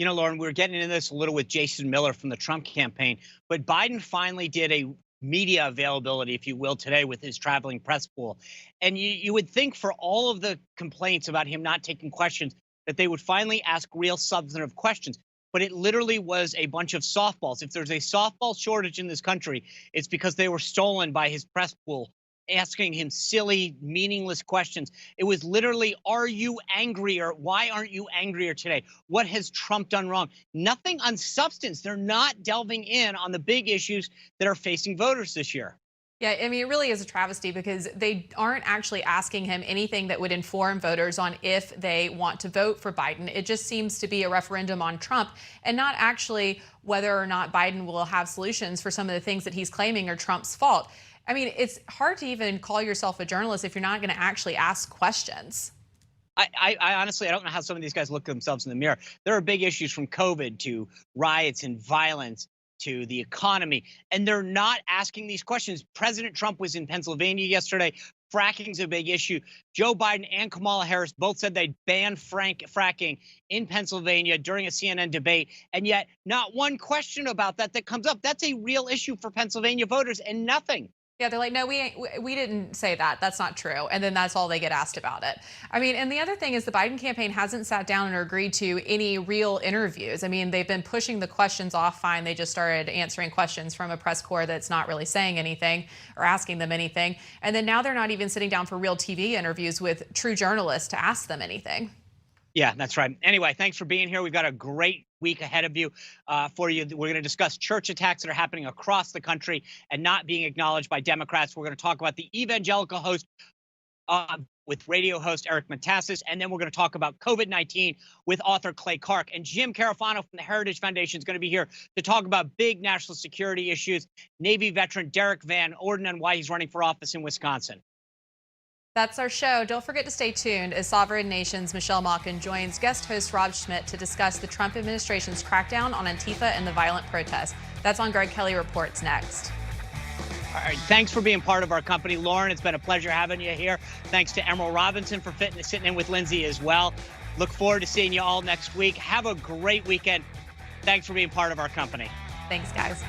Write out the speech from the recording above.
Lauren, we were getting into this a little with Jason Miller from the Trump campaign, but Biden finally did a media availability, if you will, today with his traveling press pool. And you would think for all of the complaints about him not taking questions, that they would finally ask real substantive questions. But it literally was a bunch of softballs. If there's a softball shortage in this country, it's because they were stolen by his press pool, asking him silly, meaningless questions. It was literally, are you angrier? Why aren't you angrier today? What has Trump done wrong? Nothing on substance. They're not delving in on the big issues that are facing voters this year. Yeah, I mean, it really is a travesty because they aren't actually asking him anything that would inform voters on if they want to vote for Biden. It just seems to be a referendum on Trump and not actually whether or not Biden will have solutions for some of the things that he's claiming are Trump's fault. I mean, it's hard to even call yourself a journalist if you're not going to actually ask questions. I honestly, I don't know how some of these guys look at themselves in the mirror. There are big issues from COVID to riots and violence to the economy, and they're not asking these questions. President Trump was in Pennsylvania yesterday. Fracking's a big issue. Joe Biden and Kamala Harris both said they'd ban fracking in Pennsylvania during a CNN debate, and yet not one question about that comes up. That's a real issue for Pennsylvania voters, and nothing. Yeah, they're like, no, we didn't say that. That's not true. And then that's all they get asked about it. I mean, and the other thing is the Biden campaign hasn't sat down or agreed to any real interviews. I mean, they've been pushing the questions off fine. They just started answering questions from a press corps that's not really saying anything or asking them anything. And then now they're not even sitting down for real TV interviews with true journalists to ask them anything. Yeah, that's right. Anyway, thanks for being here. We've got a great week ahead of you for you. We're going to discuss church attacks that are happening across the country and not being acknowledged by Democrats. We're going to talk about the evangelical host with radio host Eric Metaxas, and then we're going to talk about COVID-19 with author Clay Clark. And Jim Carafano from the Heritage Foundation is going to be here to talk about big national security issues. Navy veteran Derek Van Orden and why he's running for office in Wisconsin. That's our show. Don't forget to stay tuned as Sovereign Nation's Michelle Malkin joins guest host Rob Schmidt to discuss the Trump administration's crackdown on Antifa and the violent protests. That's on Greg Kelly Reports next. All right, thanks for being part of our company, Lauren. It's been a pleasure having you here. Thanks to Emerald Robinson for sitting in with Lindsay as well. Look forward to seeing you all next week. Have a great weekend. Thanks for being part of our company. Thanks, guys.